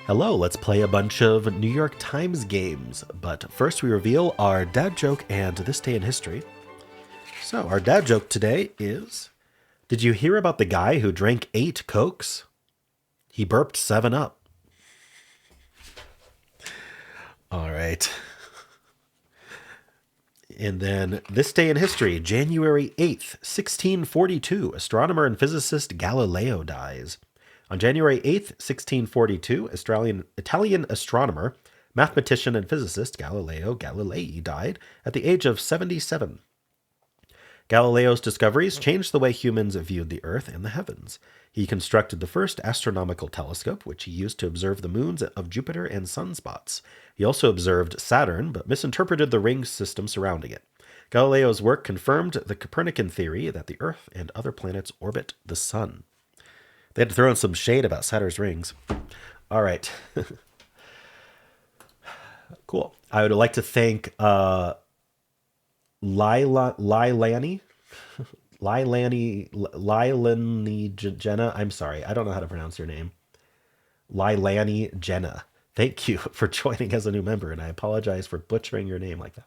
Hello, let's play a bunch of New York Times games, but first we reveal our dad joke and this day in history. So, our dad joke today is, did you hear about the guy who drank 8 Cokes? He burped 7 up. All right. And then this day in history, January 8th, 1642, astronomer and physicist Galileo dies. On January 8th, 1642, Italian astronomer, mathematician, and physicist Galileo Galilei died at the age of 77. Galileo's discoveries changed the way humans viewed the Earth and the heavens. He constructed the first astronomical telescope, which he used to observe the moons of Jupiter and sunspots. He also observed Saturn, but misinterpreted the ring system surrounding it. Galileo's work confirmed the Copernican theory that the Earth and other planets orbit the sun. They had to throw in some shade about Saturn's rings. All right. Cool. I would like to thank Lilani Jenna. I'm sorry. I don't know how to pronounce your name. Lilani Jenna. Thank you for joining as a new member, and I apologize for butchering your name like that.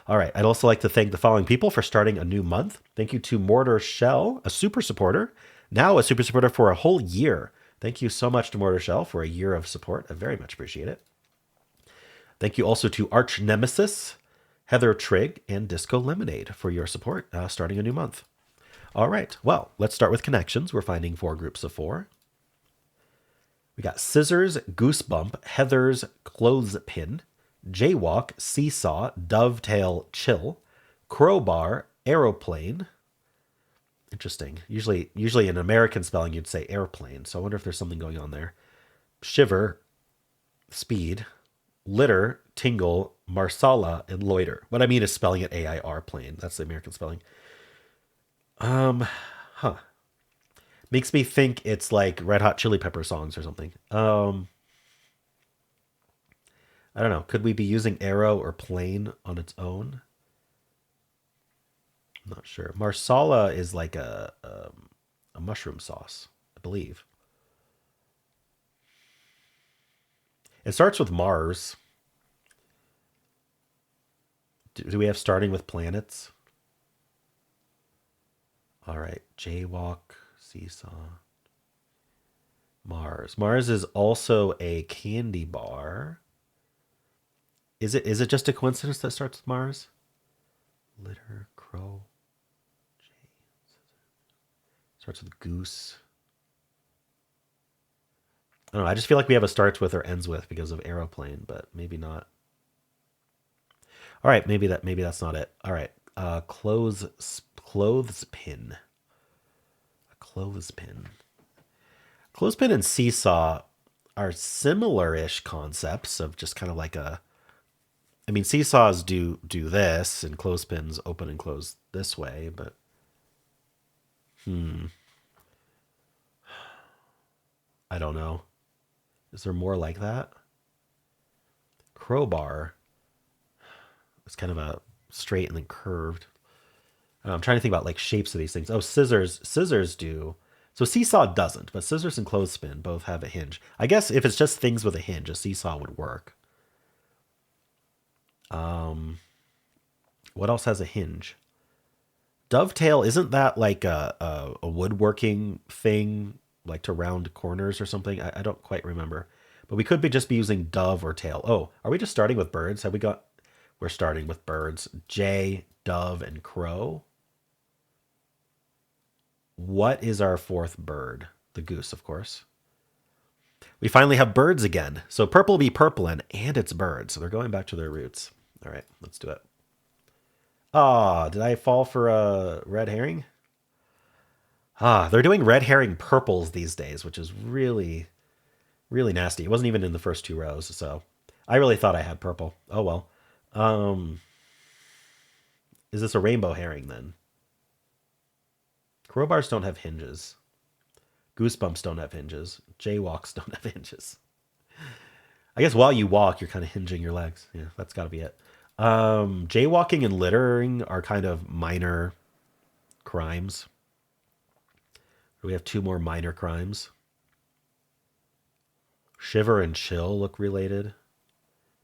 All right. I'd also like to thank the following people for starting a new month. Thank you to Mortar Shell, a super supporter, now a super supporter for a whole year. Thank you so much to Mortar Shell for a year of support. I very much appreciate it. Thank you also to Arch Nemesis, Heather Trigg, and Disco Lemonade for your support starting a new month. All right. Well, let's start with connections. We're finding 4 groups of 4. We got Scissors, Goosebump, Heather's Clothespin, Jaywalk, Seesaw, Dovetail, Chill, Crowbar, Aeroplane. Interesting. Usually in American spelling you'd say airplane, so I wonder if there's something going on there. Shiver, Speed, Litter, Tingle, Marsala, and Loiter. What I mean is spelling it A-I-R plane. That's the American spelling. Makes me think it's like Red Hot Chili Pepper songs or something. I don't know. Could we be using arrow or plane on its own? I'm not sure. Marsala is like a mushroom sauce, I believe. It starts with Mars. Do we have starting with planets? All right. Jaywalk, Seesaw, Mars. Mars is also a candy bar. Is it just a coincidence that starts with Mars? Litter, crow, starts with goose. I don't know. I just feel like we have a starts with or ends with because of aeroplane, but maybe not. All right, maybe that's not it. All right, clothespin, a clothespin, clothespin and seesaw are similar-ish concepts of just kind of like a. I mean, seesaws do this, and clothespins open and close this way, but I don't know. Is there more like that? Crowbar is kind of a straight and then curved. I'm trying to think about like shapes of these things. Oh, scissors do. So seesaw doesn't, but scissors and clothespin both have a hinge. I guess if it's just things with a hinge, a seesaw would work. What else has a hinge? Dovetail, isn't that like a woodworking thing, like to round corners or something? I don't quite remember. But we could be using dove or tail. Oh, are we just starting with birds? Have we got? We're starting with birds. Jay, dove, and crow. What is our 4th bird? The goose, of course. We finally have birds again. So purple be purplin, and it's birds. So they're going back to their roots. All right, let's do it. Ah, did I fall for a red herring? Ah, they're doing red herring purples these days, which is really, really nasty. It wasn't even in the first 2 rows, so I really thought I had purple. Oh well. Um, is this a rainbow herring then? Crowbars don't have hinges. Goosebumps don't have hinges. Jaywalks don't have hinges. I guess while you walk, you're kind of hinging your legs. Yeah, that's got to be it. Jaywalking and littering are kind of minor crimes. We have 2 more minor crimes. Shiver and chill look related.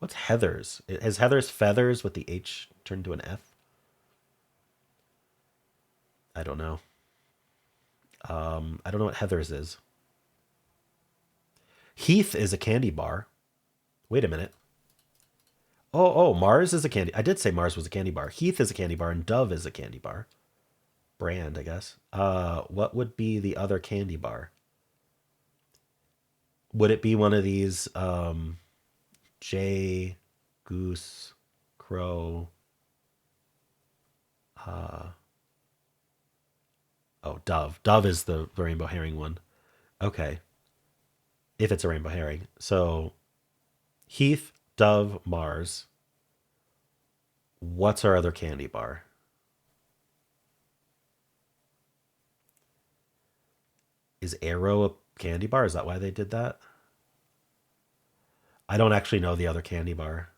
What's Heather's? Has Heather's feathers with the H turned to an F? I don't know. I don't know what Heather's is. Heath is a candy bar. Wait a minute. Oh, Mars is a candy. I did say Mars was a candy bar. Heath is a candy bar, and Dove is a candy bar. Brand, I guess. What would be the other candy bar? Would it be one of these Jay, Goose, Crow? Oh, Dove. Dove is the rainbow herring one. Okay, if it's a rainbow herring. So Heath, Dove, Mars. What's our other candy bar? Is Arrow a candy bar? Is that why they did that? I don't actually know the other candy bar.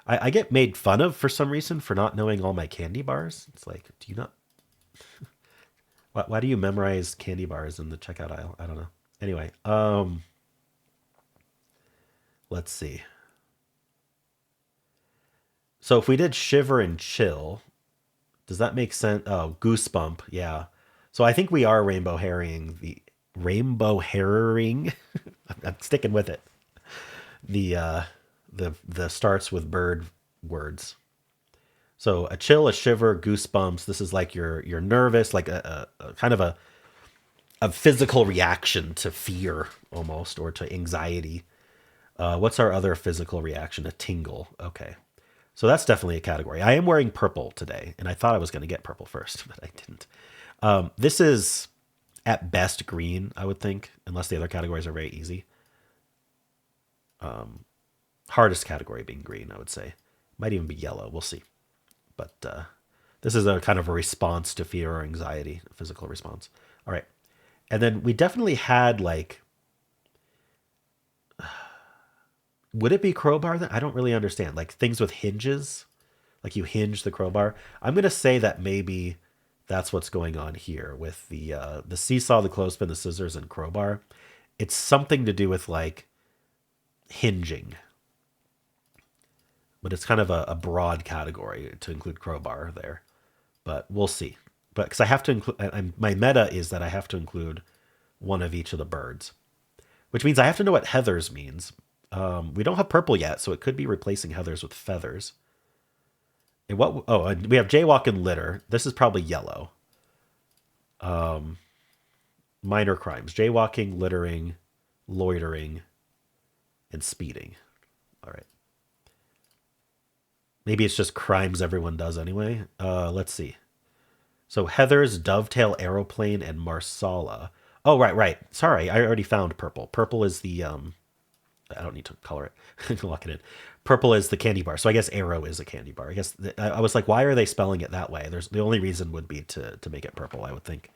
I get made fun of for some reason for not knowing all my candy bars. It's like, do you not? Why do you memorize candy bars in the checkout aisle? I don't know. Anyway, let's see. So if we did shiver and chill, does that make sense? Oh, goosebump. Yeah. So I think we are rainbow herring rainbow herring. I'm sticking with it. The the starts with bird words. So a chill, a shiver, goosebumps. This is like you're nervous, like a kind of a physical reaction to fear almost, or to anxiety. What's our other physical reaction? A tingle. Okay. So that's definitely a category. I am wearing purple today, and I thought I was going to get purple first, but I didn't. This is at best green, I would think, unless the other categories are very easy. Hardest category being green, I would say. Might even be yellow. We'll see. But this is a kind of a response to fear or anxiety, a physical response. All right. And then we definitely had like, would it be crowbar then? I don't really understand. Like things with hinges, like you hinge the crowbar. I'm gonna say that maybe that's what's going on here with the seesaw, the clothespin, the scissors, and crowbar. It's something to do with like hinging, but it's kind of a broad category to include crowbar there. But we'll see. But because I have to include, my meta is that I have to include one of each of the birds, which means I have to know what heathers means. We don't have purple yet, so it could be replacing heathers with feathers. And what? Oh, and we have jaywalk and litter. This is probably yellow. Minor crimes: jaywalking, littering, loitering, and speeding. All right. Maybe it's just crimes everyone does anyway. Let's see. So Heather's, Dovetail, Aeroplane, and Marsala. Oh, right, right. Sorry, I already found purple. Purple is the I don't need to color it. Lock it in. Purple is the candy bar. So I guess Arrow is a candy bar. I guess I was like, why are they spelling it that way? There's the only reason would be to make it purple, I would think.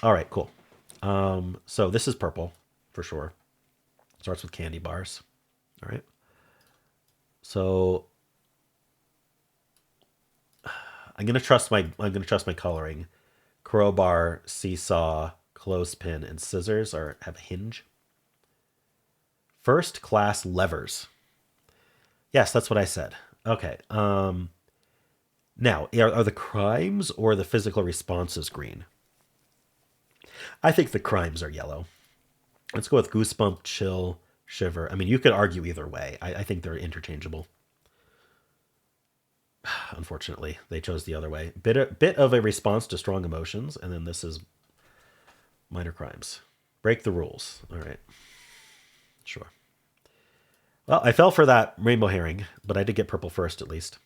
All right, cool. So this is purple for sure. Starts with candy bars. All right. So I'm gonna trust my coloring. Crowbar, seesaw, clothespin, and scissors have a hinge. First class levers. Yes, that's what I said. Okay. Now, are the crimes or the physical responses green? I think the crimes are yellow. Let's go with goosebump, chill, shiver. I mean, you could argue either way. I think they're interchangeable. Unfortunately, they chose the other way. Bit of a response to strong emotions, and then this is minor crimes. Break the rules. All right, sure. Well, I fell for that rainbow herring, but I did get purple first at least.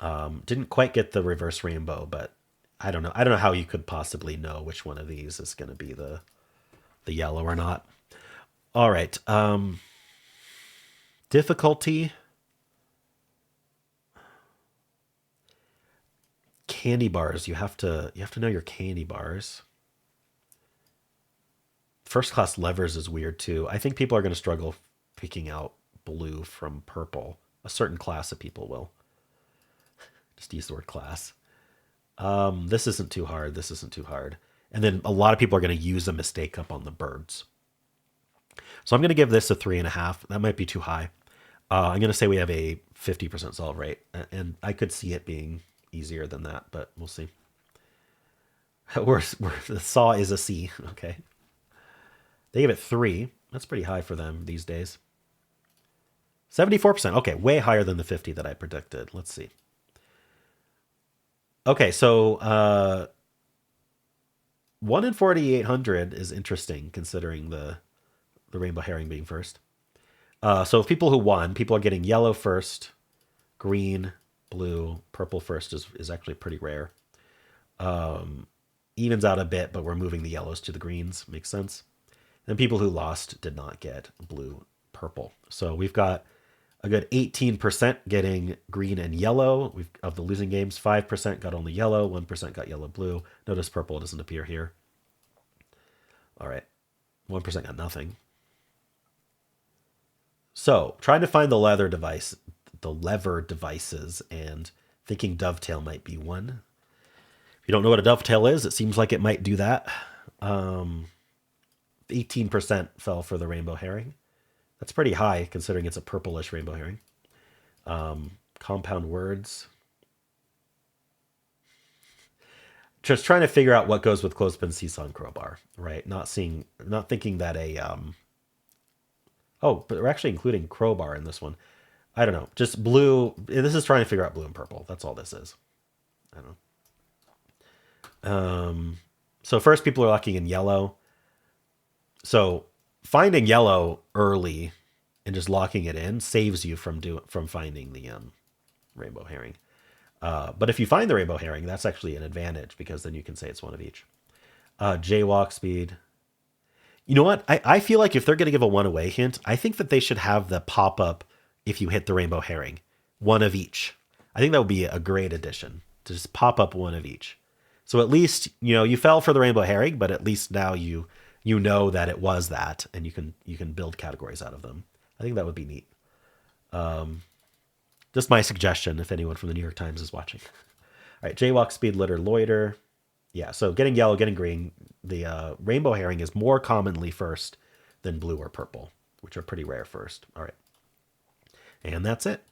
Didn't quite get the reverse rainbow, but I don't know. I don't know how you could possibly know which one of these is going to be the yellow or not. All right. Difficulty. Candy bars. You have to know your candy bars. First class levers is weird too. I think people are going to struggle picking out blue from purple. A certain class of people will. Just use the word class. This isn't too hard. This isn't too hard. And then a lot of people are going to use a mistake up on the birds. So I'm going to give this a 3.5. That might be too high. I'm going to say we have a 50% solve rate, and I could see it being easier than that, but we'll see. The saw is a C. Okay. They gave it 3. That's pretty high for them these days. 74%. Okay, way higher than the 50 that I predicted. Let's see. Okay, so 1 in 4,800 is interesting considering the rainbow herring being first. So people who won, people are getting yellow first, green, blue, purple first is actually pretty rare. Evens out a bit, but we're moving the yellows to the greens. Makes sense. And people who lost did not get blue, purple. So we've got a good 18% getting green and yellow. Of the losing games, 5% got only yellow, 1% got yellow, blue. Notice purple doesn't appear here. All right, 1% got nothing. So trying to find the lever devices, and thinking dovetail might be one. If you don't know what a dovetail is, it seems like it might do that. 18% fell for the rainbow herring. That's pretty high considering it's a purplish rainbow herring. Compound words. Just trying to figure out what goes with clothespin, seesaw, and crowbar, right? Not thinking that oh, but we're actually including crowbar in this one. I don't know. Just blue. This is trying to figure out blue and purple. That's all this is. I don't know. So first people are locking in yellow. So finding yellow early and just locking it in saves you from finding the rainbow herring. But if you find the rainbow herring, that's actually an advantage because then you can say it's one of each. Jaywalk speed. You know what? I feel like if they're going to give a one away hint, I think that they should have the pop up if you hit the rainbow herring. One of each. I think that would be a great addition to just pop up one of each. So at least, you fell for the rainbow herring, but at least now you know that it was that, and you can build categories out of them. I think that would be neat. Just my suggestion if anyone from the New York Times is watching. All right, jaywalk, speed, litter, loiter. Yeah, so getting yellow, getting green. The rainbow herring is more commonly first than blue or purple, which are pretty rare first. All right. And that's it.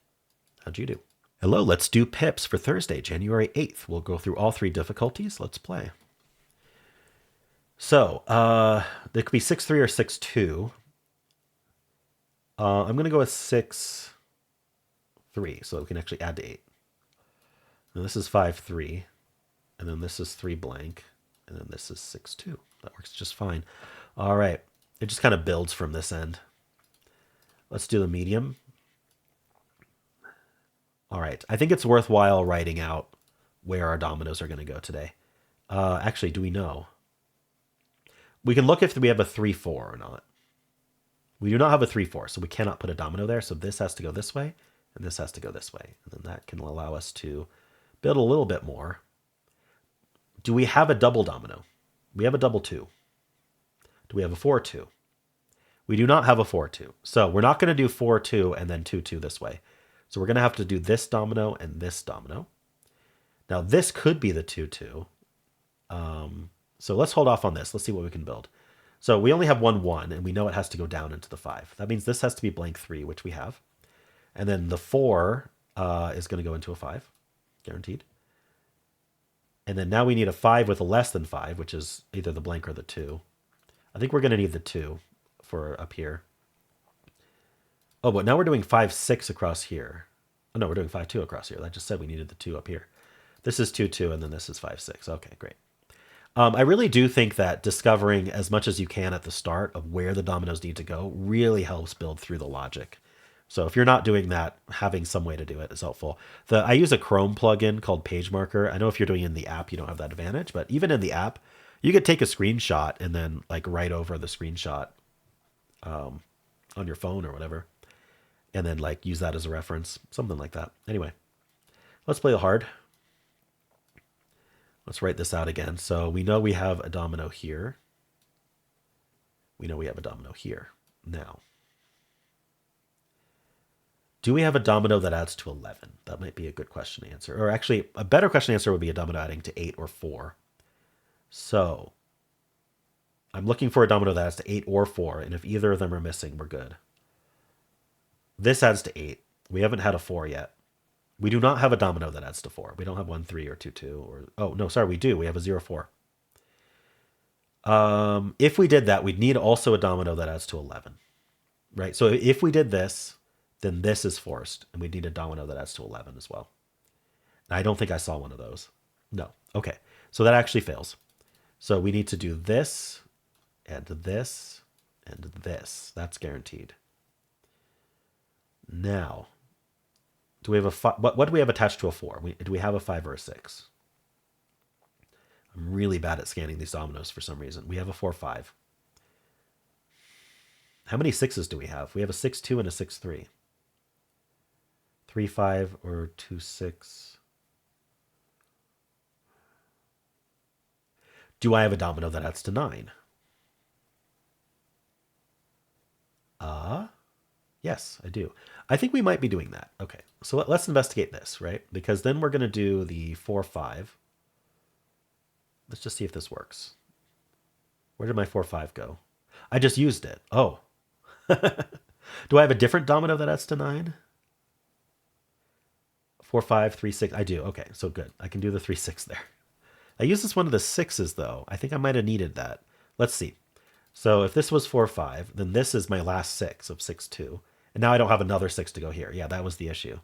How'd you do? Hello, let's do pips for Thursday, January 8th. We'll go through all 3 difficulties. Let's play. So, there could be 6-3 or 6-2. I'm going to go with 6-3, so we can actually add to 8. Now this is 5-3, and then this is 3 blank, and then this is 6-2. That works just fine. All right, it just kind of builds from this end. Let's do the medium. All right, I think it's worthwhile writing out where our dominoes are going to go today. Actually, do we know? We can look if we have a 3-4 or not. We do not have a 3-4, so we cannot put a domino there. So this has to go this way, and this has to go this way. And then that can allow us to build a little bit more. Do we have a double domino? We have a double 2. Do we have a 4-2? We do not have a 4-2. So we're not going to do 4-2 and then 2-2 this way. So we're going to have to do this domino and this domino. Now this could be the 2-2. So let's hold off on this. Let's see what we can build. So we only have 1-1, and we know it has to go down into the 5. That means this has to be blank 3, which we have. And then the 4 is going to go into a 5, guaranteed. And then now we need a 5 with a less than 5, which is either the blank or the 2. I think we're going to need the 2 for up here. Oh, but now we're doing 5-6 across here. Oh, no, we're doing 5-2 across here. That just said we needed the 2 up here. This is 2-2, and then this is 5-6. Okay, great. I really do think that discovering as much as you can at the start of where the dominoes need to go really helps build through the logic. So if you're not doing that, having some way to do it is helpful. I use a Chrome plugin called PageMarker. I know if you're doing it in the app, you don't have that advantage, but even in the app, you could take a screenshot and then like write over the screenshot on your phone or whatever, and then like use that as a reference, something like that. Anyway, let's play the hard. Let's write this out again. So we know we have a domino here. We know we have a domino here. Now, do we have a domino that adds to 11? That might be a good question to answer. Or actually, a better question to answer would be a domino adding to 8 or 4. So I'm looking for a domino that adds to 8 or 4, and if either of them are missing, we're good. This adds to 8. We haven't had a 4 yet. We do not have a domino that adds to 4. We don't have 1, 3, or 2, 2. Or oh, no, sorry, we do. We have a 0, 4. If we did that, we'd need also a domino that adds to 11, right? So if we did this, then this is forced, and we'd need a domino that adds to 11 as well. And I don't think I saw one of those. No. Okay. So that actually fails. So we need to do this, and this, and this. That's guaranteed. Now, do we have a what do we have attached to a 4? Do we have a 5 or a 6? I'm really bad at scanning these dominoes for some reason. We have a 4, 5. How many 6s do we have? We have a 6, 2 and a 6, 3. 3, 5 or 2, 6. Do I have a domino that adds to 9? Yes, I do. I think we might be doing that. Okay, so let's investigate this, right? Because then we're going to do the 4, 5. Let's just see if this works. Where did my 4, 5 go? I just used it. Oh. Do I have a different domino that adds to 9? 4, 5, 3, 6. I do. Okay, so good. I can do the 3, 6 there. I used this one of the 6s, though. I think I might have needed that. Let's see. So if this was 4, 5, then this is my last 6 of 6, 2. And now I don't have another 6 to go here. Yeah, that was the issue.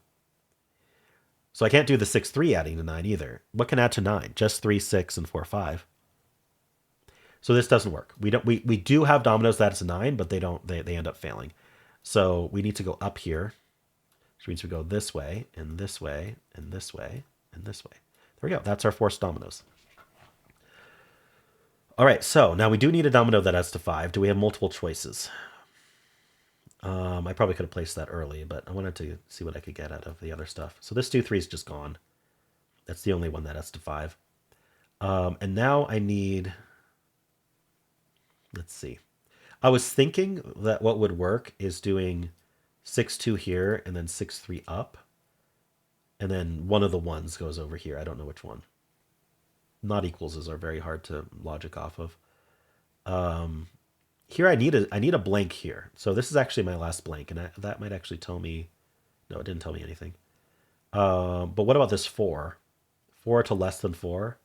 So I can't do the 6, 3 adding to 9 either. What can add to 9? Just 3, 6, and 4, 5. So this doesn't work. We do have dominoes that is 9, but they end up failing. So we need to go up here. Which means we go this way, and this way, and this way, and this way. There we go. That's our forced dominoes. All right, so now we do need a domino that adds to 5. Do we have multiple choices? I probably could have placed that early, but I wanted to see what I could get out of the other stuff. So this 2, 3 is just gone. That's the only one that adds to 5. And now I need... Let's see. I was thinking that what would work is doing 6, 2 here, and then 6, 3 up. And then one of the ones goes over here. I don't know which one. Not equals are very hard to logic off of. Here I need a blank here. So this is actually my last blank, and that might actually tell me... No, it didn't tell me anything. But what about this 4? 4 to less than 4?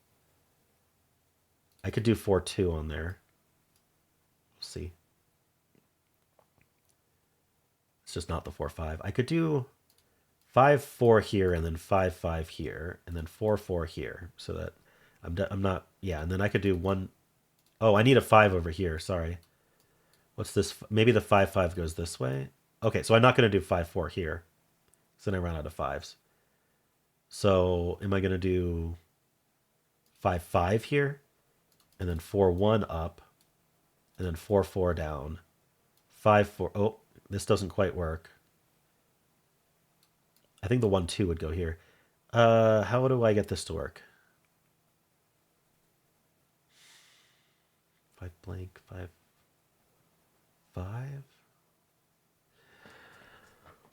I could do 4, 2 on there. We'll see. It's just not the 4, 5. I could do 5, 4 here, and then 5, 5 here, and then 4, 4 here, so that I'm not... Yeah, and then I could do 1... Oh, I need a 5 over here. Sorry. What's this? Maybe the 5, 5 goes this way? Okay, so I'm not going to do 5, 4 here. So then I run out of 5s. So am I going to do 5, 5 here? And then 4, 1 up. And then 4, 4 down. 5, 4... Oh, this doesn't quite work. I think the 1, 2 would go here. How do I get this to work? 5 blank, 5, 5.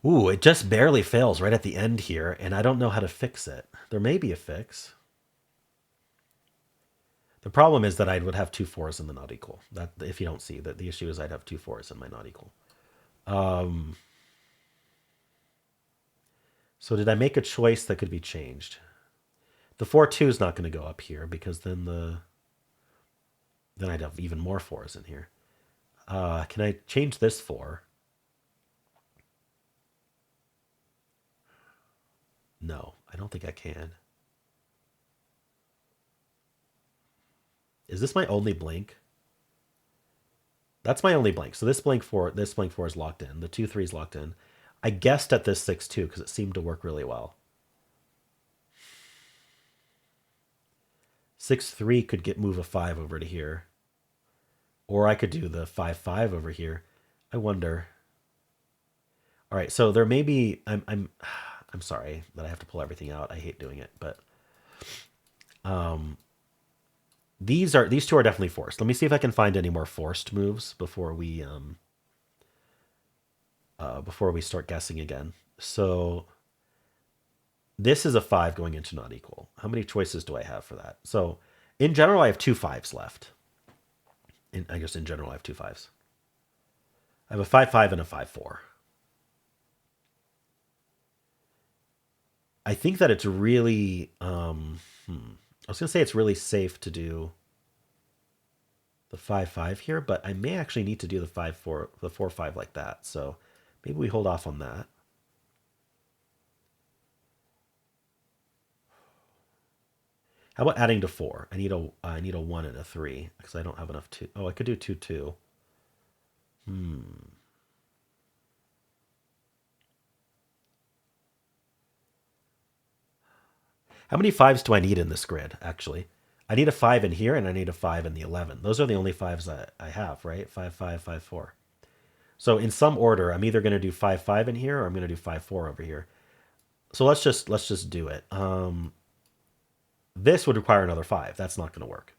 Ooh, it just barely fails right at the end here, and I don't know how to fix it. There may be a fix. The problem is that I would have 2 4s in the not equal. That, if you don't see, that the issue is I'd have 2 4s in my not equal. So did I make a choice that could be changed? The 4, 2 is not going to go up here because then I'd have even more 4s in here. Can I change this 4? No, I don't think I can. Is this my only blank? That's my only blank. So this blank 4 is locked in. The 2, 3 is locked in. I guessed at this 6, 2 because it seemed to work really well. 6, 3 could move a 5 over to here. Or I could do the 5, 5 over here. I wonder. All right, so there may be... I'm sorry that I have to pull everything out. I hate doing it, but these 2 are definitely forced. Let me see if I can find any more forced moves before we start guessing again. So this is a 5 going into not equal. How many choices do I have for that? So in general, I have 2 5s left. I guess in general, I have two fives. I have a 5-5 and a 5-4. I think that it's really, I was gonna say it's really safe to do the 5-5 here, but I may actually need to do the 5-4, the 4-5 like that. So maybe we hold off on that. How about adding to 4? I need a 1 and a 3 because I don't have enough 2. Oh, I could do 2-2. How many 5s do I need in this grid, actually? I need a 5 in here, and I need a 5 in the 11. Those are the only 5s that I have, right? 5-5, 5-4. So in some order, I'm either going to do 5-5 in here, or I'm going to do 5-4 over here. So let's just do it. This would require another 5. That's not going to work.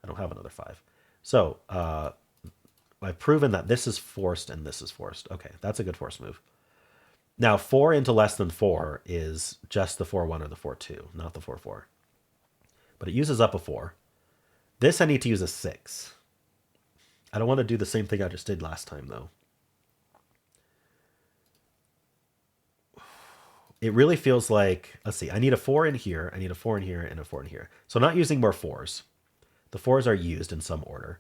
I don't have another 5. So I've proven that this is forced and this is forced. Okay, that's a good force move. Now, 4 into less than 4 is just the 4-1 or the 4-2, not the 4-4. But it uses up a 4. This I need to use a 6. I don't want to do the same thing I just did last time, though. It really feels like, let's see, I need a 4 in here, I need a 4 in here, and a 4 in here. So I'm not using more 4s. The 4s are used in some order.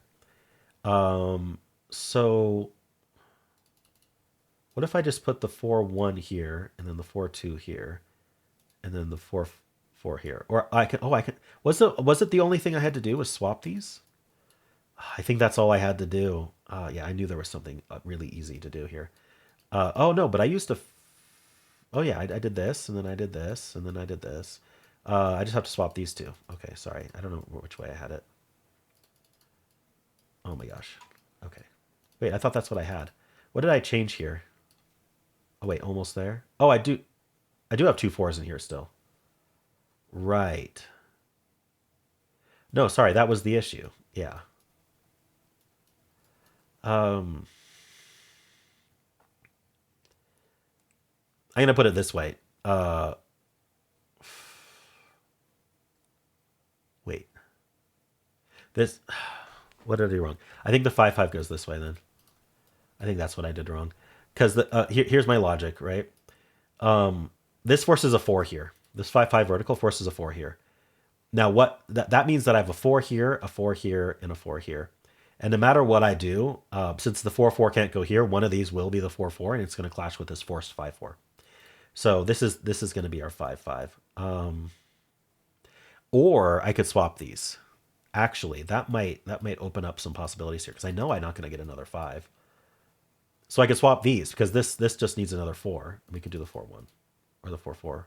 So what if I just put the 4-1 here, and then the 4-2 here, and then the 4-4 here? Or I can, oh, I can, was it the only thing I had to do was swap these? I think that's all I had to do. Yeah, I knew there was something really easy to do here. Oh, no, but I used to, oh yeah, I did this, and then I did this, and then I did this. I just have to swap these two. Okay, sorry. I don't know which way I had it. Oh my gosh. Okay. Wait, I thought that's what I had. What did I change here? Oh wait, almost there. Oh, I do have two 4s in here still. Right. No, sorry, that was the issue. Yeah. Um, I'm gonna put it this way. Wait. This what did I do wrong? I think the 5-5 goes this way then. I think that's what I did wrong. Because here's my logic, right? This forces a 4 here. This 5-5 vertical forces a 4 here. Now what that means that I have a 4 here, a 4 here, and a 4 here. And no matter what I do, since the 4-4 can't go here, one of these will be the 4-4, and it's going to clash with this forced 5-4. So this is going to be our 5-5. Or I could swap these. Actually, that might open up some possibilities here because I know I'm not going to get another 5. So I could swap these because this just needs another 4. We could do the 4-1 or the 4-4 or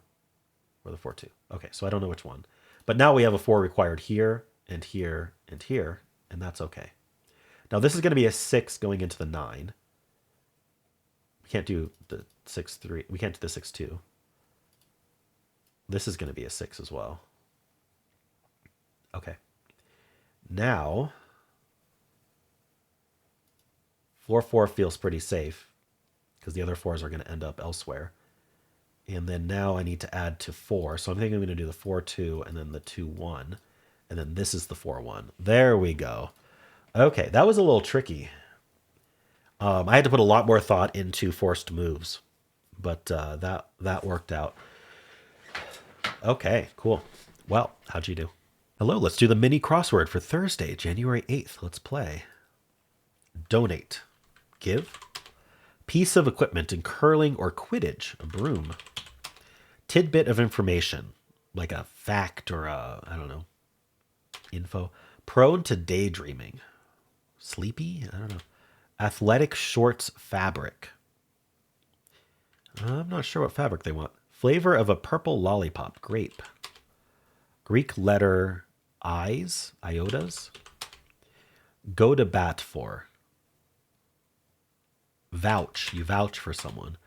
the 4-2. Okay, so I don't know which one. But now we have a 4 required here and here and here, and that's okay. Now this is going to be a 6 going into the 9. We can't do the 6-3. We can't do the 6-2. This is going to be a 6 as well. Okay. Now 4-4 feels pretty safe because the other 4s are going to end up elsewhere. And then now I need to add to 4. So I'm thinking I'm going to do the 4-2 and then the 2-1. And then this is the 4-1. There we go. Okay, that was a little tricky. I had to put a lot more thought into forced moves, but that worked out. Okay, cool. Well, how'd you do? Hello, let's do the mini crossword for Thursday, January 8th. Let's play. Donate. Give. Piece of equipment in curling or Quidditch, a broom. Tidbit of information, like a fact or I don't know, info. Prone to daydreaming. Sleepy? I don't know. Athletic shorts fabric. I'm not sure what fabric they want. Flavor of a purple lollipop. Grape. Greek letter I's, iotas. Go to bat for. Vouch. You vouch for someone.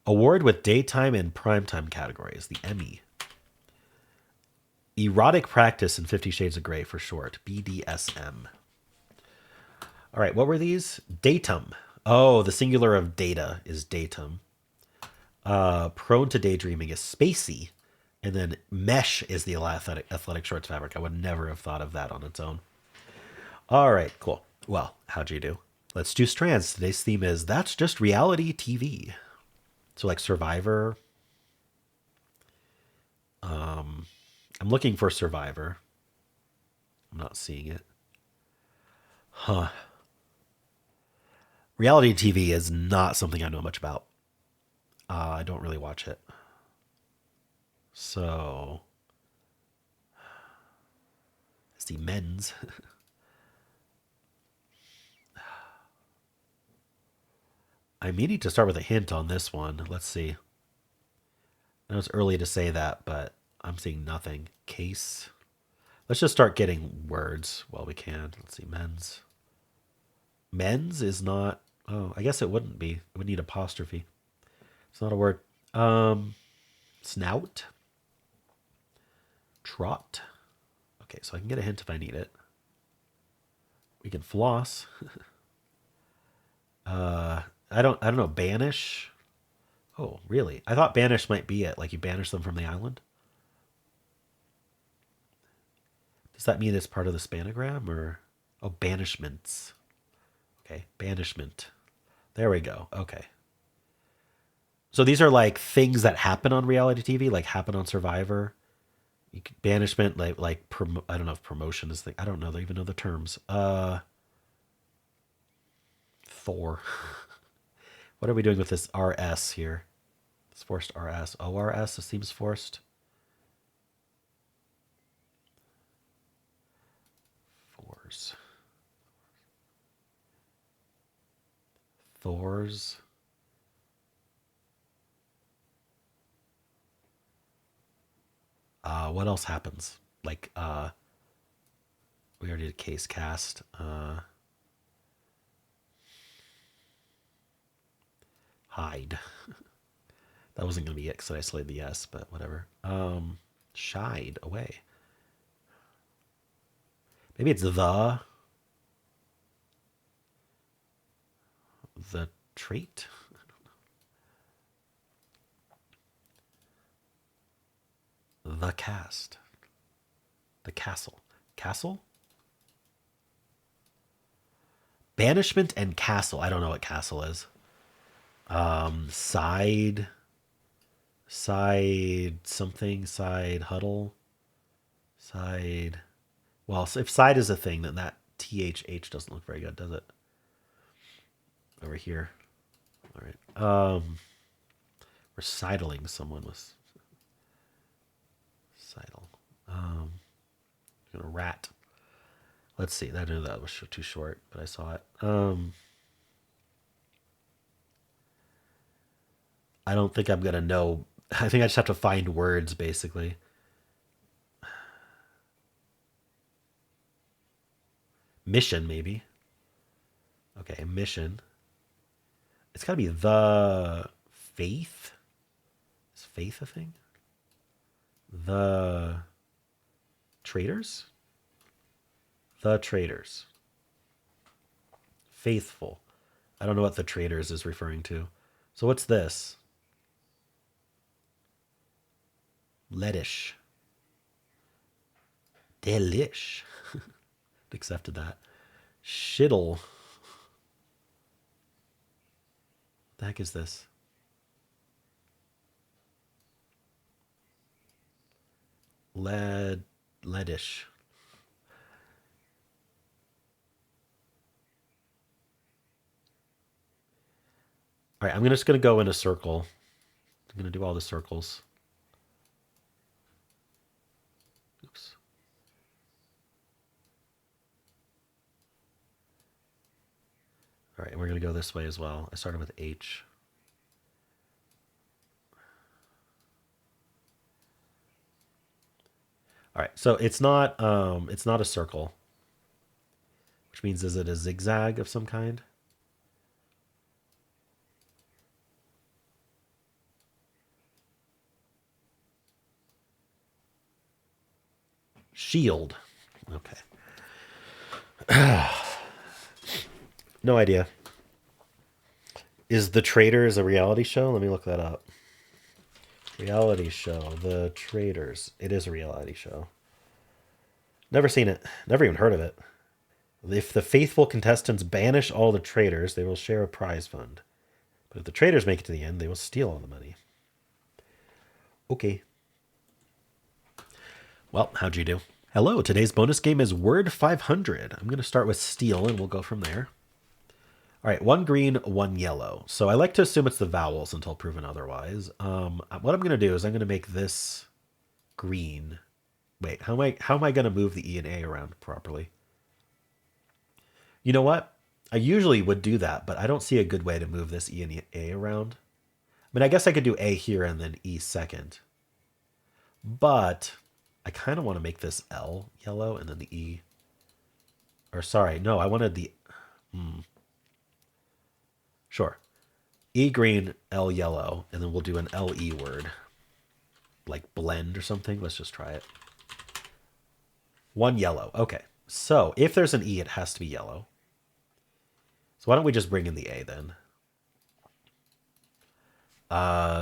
Award with daytime and primetime categories. The Emmy. Erotic practice in 50 Shades of Grey for short. BDSM. All right, what were these? Datum. Oh, the singular of data is datum. Prone to daydreaming is spacey. And then mesh is the athletic shorts fabric. I would never have thought of that on its own. All right, cool. Well, how'd you do? Let's do Strands. Today's theme is That's Just Reality TV. So, like Survivor. I'm looking for Survivor. I'm not seeing it. Huh. Reality TV is not something I know much about. I don't really watch it. So, I see men's. I'm meaning to start with a hint on this one. Let's see. I know it's early to say that, but I'm seeing nothing. Case. Let's just start getting words while we can. Let's see. Men's. Men's is not. Oh, I guess it wouldn't be. It would need apostrophe. It's not a word. Um, Snout. Trot. Okay, so I can get a hint if I need it. We can floss. I don't know. Banish. Oh, really? I thought banish might be it. Like you banish them from the island. Does that mean it's part of the spanagram or? Oh, banishments. Okay, banishment. There we go. Okay. So these are like things that happen on reality TV, like happen on Survivor. Banishment, I don't know if promotion is the I don't know. They even know the terms. Thor. What are we doing with this RS here? It's forced RS. ORS. It seems forced. Fours. Thors. What else happens? Like we already did case cast. Hide. That wasn't gonna be it because I isolated the S, but whatever. Shied away. Maybe it's the trait. The cast. The castle. Castle? Banishment and castle. I don't know what castle is. Side. Side something. Side huddle. Side. Well, if side is a thing, then that THH doesn't look very good, does it? Over here. All right. We're sidling someone with sidle. Gonna rat. Let's see. I knew that was too short, but I saw it. I don't think I'm gonna know. I think I just have to find words basically. Mission maybe. Okay, mission. It's gotta be the faith. Is faith a thing? The traders. The traders. Faithful. I don't know what the traders is referring to. So what's this? Lettish. Delish. Accepted that. Shittle. What the heck is this? Leadish. All right, I'm just gonna go in a circle. I'm gonna do all the circles. Oops. All right, and we're gonna go this way as well. I started with H. All right, so it's not a circle, which means is it a zigzag of some kind? Shield. Okay. No idea. Is The Traders a reality show? Let me look that up. Reality show. The Traders. It is a reality show. Never seen it. Never even heard of it. If the faithful contestants banish all the traitors, they will share a prize fund. But if the traitors make it to the end, they will steal all the money. Okay. Well, how'd you do? Hello, today's bonus game is Word 500. I'm going to start with steel and we'll go from there. All right, one green, one yellow. So I like to assume it's the vowels until proven otherwise. What I'm going to do is I'm going to make this green. Wait, how am I going to move the E and A around properly? You know what? I usually would do that, but I don't see a good way to move this E and A around. I mean, I guess I could do A here and then E second. But I kind of want to make this L yellow and then the E. Or sorry, no, I wanted the... Sure. E green, L yellow, and then we'll do an LE word. Like blend or something. Let's just try it. One yellow. Okay. So if there's an E, it has to be yellow. So why don't we just bring in the A then?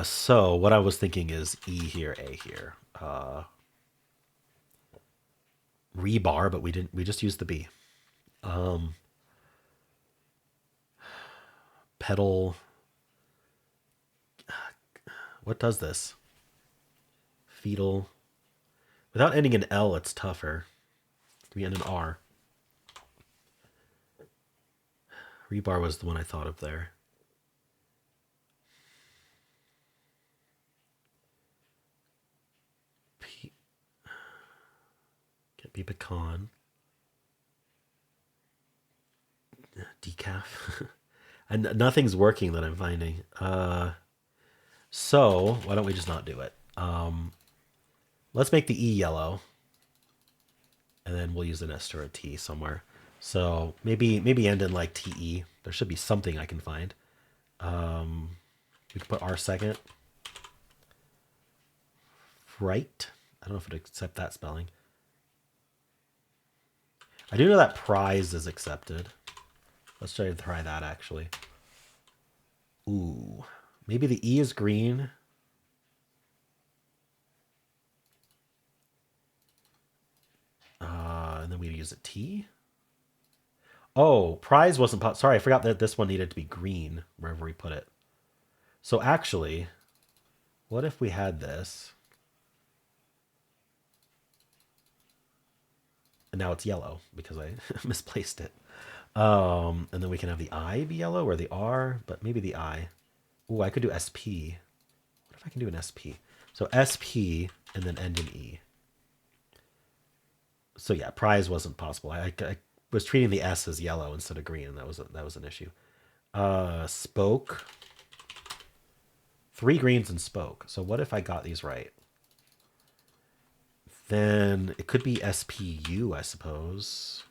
So what I was thinking is E here, A here. Rebar, but we didn't. We just used the B. Pedal. What does this? Fetal. Without ending in L, it's tougher. We end in R. Rebar was the one I thought of there. Can't be pecan. Decaf. And nothing's working that I'm finding. So why don't we just not do it? Let's make the E yellow. And then we'll use an S or a T somewhere. So maybe end in like TE. There should be something I can find. We can put R second. Right. I don't know if it accept that spelling. I do know that prize is accepted. Let's try to try that actually. Ooh. Maybe the E is green. And then we use a T. Oh, prize wasn't... Sorry, I forgot that this one needed to be green wherever we put it. So actually, what if we had this? And now it's yellow because I misplaced it. And then we can have the I be yellow or the R, but maybe the I. Ooh, I could do SP. What if I can do an SP? So SP and then end in E. So yeah, prize wasn't possible. I was treating the S as yellow instead of green, and that was an issue. Spoke. 3 greens and spoke. So what if I got these right? Then it could be SPU, I suppose.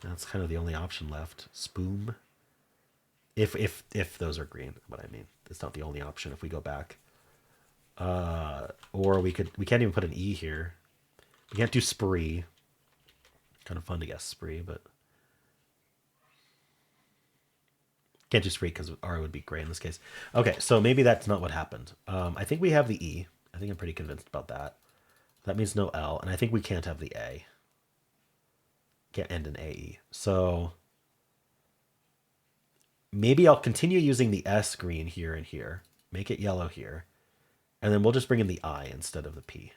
That's kind of the only option left. Spoom. If those are green, what I mean. It's not the only option if we go back. Or we can't even put an E here. We can't do spree. Kind of fun to guess spree, but can't do spree because R would be gray in this case. Okay, so maybe that's not what happened. I think we have the E. I think I'm pretty convinced about that. That means no L, and I think we can't have the A. Can't end in AE. So maybe I'll continue using the S green here and here. Make it yellow here. And then we'll just bring in the I instead of the P.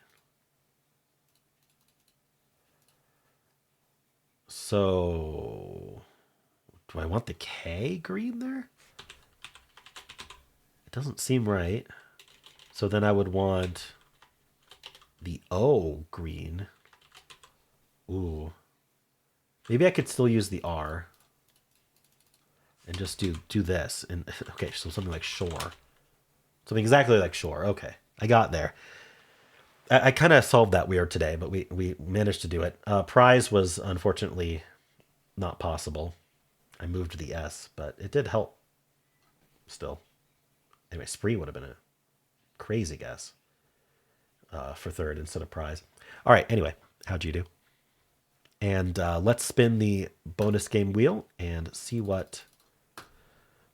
So do I want the K green there? It doesn't seem right. So then I would want the O green. Ooh. Maybe I could still use the R. And just do this. And okay, so something like shore. Something exactly like shore. Okay, I got there. I kind of solved that weird today, but we managed to do it. Prize was unfortunately not possible. I moved the S, but it did help still. Anyway, spree would have been a crazy guess for third instead of prize. All right, anyway, how'd you do? And let's spin the bonus game wheel and see what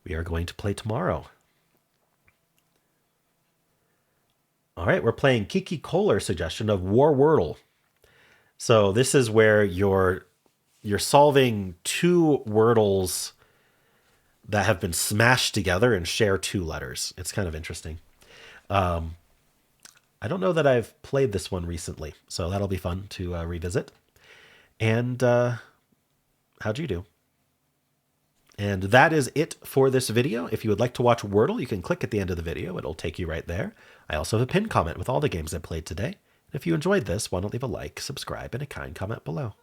we are going to play tomorrow. All right, we're playing Kiki Kohler's suggestion of War Wordle. So this is where you're you're solving two Wordles that have been smashed together and share two letters. It's kind of interesting. I don't know that I've played this one recently, so that'll be fun to revisit. And how'd you do? And that is it for this video. If you would like to watch Wordle, you can click at the end of the video. It'll take you right there. I also have a pinned comment with all the games I played today. If you enjoyed this, why don't leave a like, subscribe, and a kind comment below.